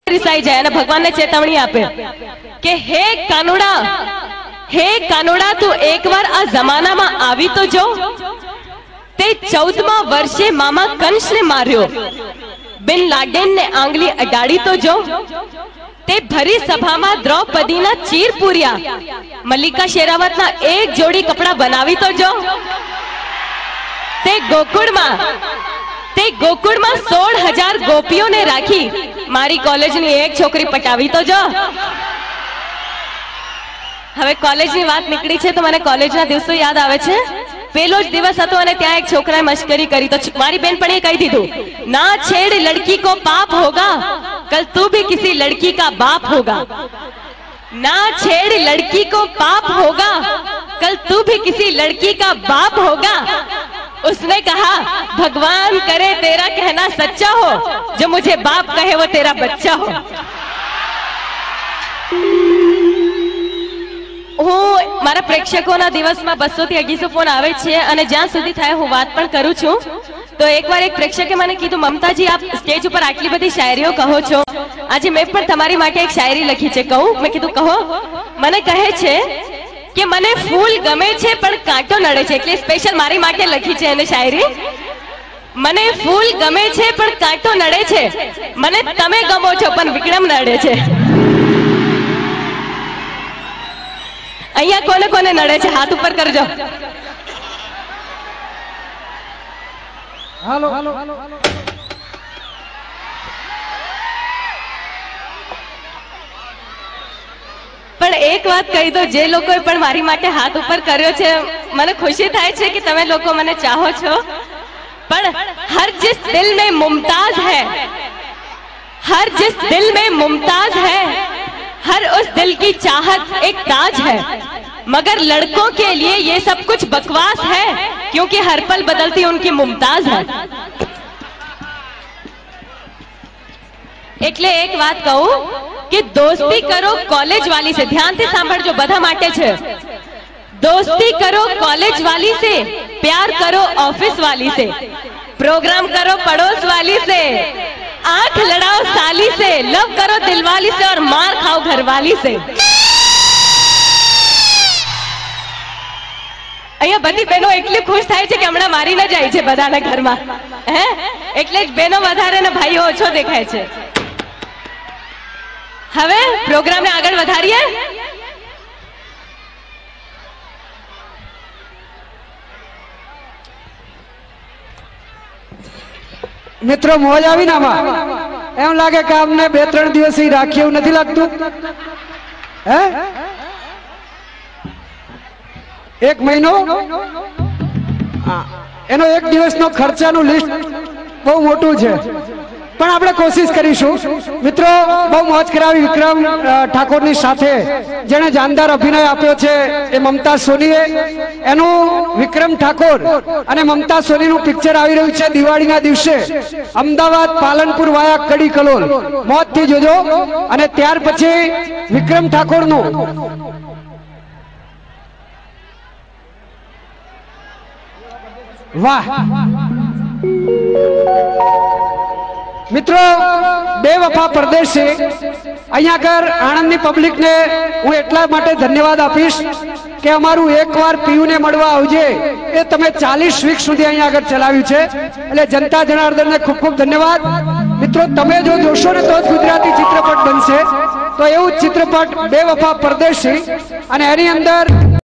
रिसाई जाए અને ભગવાનને ચેતવણી આપે કે હે કાનુડા તું એકવાર આ જમાનામાં આવી તો જો તે 14મા વર્ષે મામા કંસને માર્યો બિન લાડેનને આંગળી અડાડી તો જો તે ભરી સભામાં દ્રૌપદીના ચીર પૂર્યા મલ્લિકા શેરાવતના એક જોડી કપડા બનાવી તો જો તે ગોકુળમાં 16,000 ગોપીઓને રાખી મારી કોલેજની એક છોકરી પટાવી તો જો। હવે કોલેજની વાત નીકળી છે તો મને કોલેજના દિવસો યાદ આવે છે। પેલો જ દિવસ હતો અને ત્યાં એક છોકરાએ મશ્કરી કરી તો મારી બેનપણીએ કહી દીધું, ના છેड़ लड़की को पाप होगा, कल तू भी किसी लड़की का बाप होगा। ना छेड़ लड़की को पाप होगा, कल तू भी किसी लड़की का बाप होगा। उसने कहा भगवान करे तेरा कहना सच्चा हो, जो मुझे बाप कहे वो तेरा बच्चा हो। હું મારા પ્રેક્ષકોના દિવસમાં 200 થી 250 ફોન આવે છે અને જ્યાં સુધી થાય હું વાત પણ કરું છું। તો એકવાર એક પ્રેક્ષકે મને કીધું, મમતાજી આપ સ્ટેજ ઉપર આટલી બધી શાયરીઓ કહો છો, આજે મેં પણ તમારી માટે એક શાયરી લખી છે, કહું? મેં કીધું કહો। મને કહે છે કે મને ફૂલ ગમે છે પણ કાંટો નડે છે, એટલે સ્પેશિયલ મારી માટે લખી છે એને શાયરી। મને ફૂલ ગમે છે પણ કાંટો નડે છે, મને તમે ગમો છો પણ વિક્રમ નડે છે। અહીંયા કોને કોને નડે છે હાથ ઉપર કરજો। હાલો પણ એક વાત કહી દો, જે લોકોએ પણ મારી માટે હાથ ઉપર કર્યો છે મને ખુશી થાય છે કે તમે લોકો મને ચાહો છો, પણ હર जिस दिल में मुमताज है, हर जिस दिल में मुमताज है, हर उस दिल की चाहत एक ताज है, मगर लड़कों के लिए ये सब कुछ बकवास है, क्योंकि हर पल बदलती उनकी मुमताज है। એટલે એક વાત કહું કે દોસ્તી કરો કોલેજ વાલી से, ध्यान से સાંભળજો બધા માટે છે। दोस्ती करो कॉलेज वाली से, प्यार करो ऑफिस वाली से, प्रोग्राम करो पड़ोस वाली से, आंख लड़ाओ साली से, लव करो दिलवाली से और मार खाओ घरवाली से। અહીંયા બધી બહેનો એટલી ખુશ થાય છે કે હમણાં મારી ન જાય છે બધાના ઘરમાં, હે એટલે જ બહેનો વધારે ને ભાઈઓ ઓછો દેખાય છે। હવે પ્રોગ્રામને આગળ વધારીએ। મિત્રો મોજ આવી ને આમાં? એમ લાગે કે અમને 2-3 દિવસ રાખી, એવું નથી લાગતું? હે 1 મહિનો એનો 1 દિવસનો ખર્ચાનું લિસ્ટ બહુ મોટું છે, પણ આપણે કોશિશ કરીશું। મિત્રો બહુ મોજ કરાવી વિક્રમ ઠાકોરની સાથે, જેણે જાનદાર અભિનય આપ્યો છે એ મમતા સોનીએ। એનું વિક્રમ ઠાકોર અને મમતા સોનીનું પિક્ચર આવી રહ્યું છે દિવાળીના દિવસે, અમદાવાદ પાલનપુર વાયા કડી કલોલ, મોજથી જોજો। અને ત્યાર પછી વિક્રમ ઠાકોરનું વાહ મિત્રો બેવફા પરદેશી, અહીંયા આગળ આણંદની પબ્લિકને હું એટલા માટે ધન્યવાદ આપીશ કે અમારું એકવાર પીયુને મળવા આવજે એ તમે 40 વીક સુધી અહીંયા આગળ ચલાવ્યું છે, એટલે જનતા જનાર્દનને ખૂબ ખૂબ ધન્યવાદ। મિત્રો તમે જો જોશો ને તો જ ગુજરાતી ચિત્રપટ બનશે, તો એવું ચિત્રપટ બેવફા પરદેશી, અને એની અંદર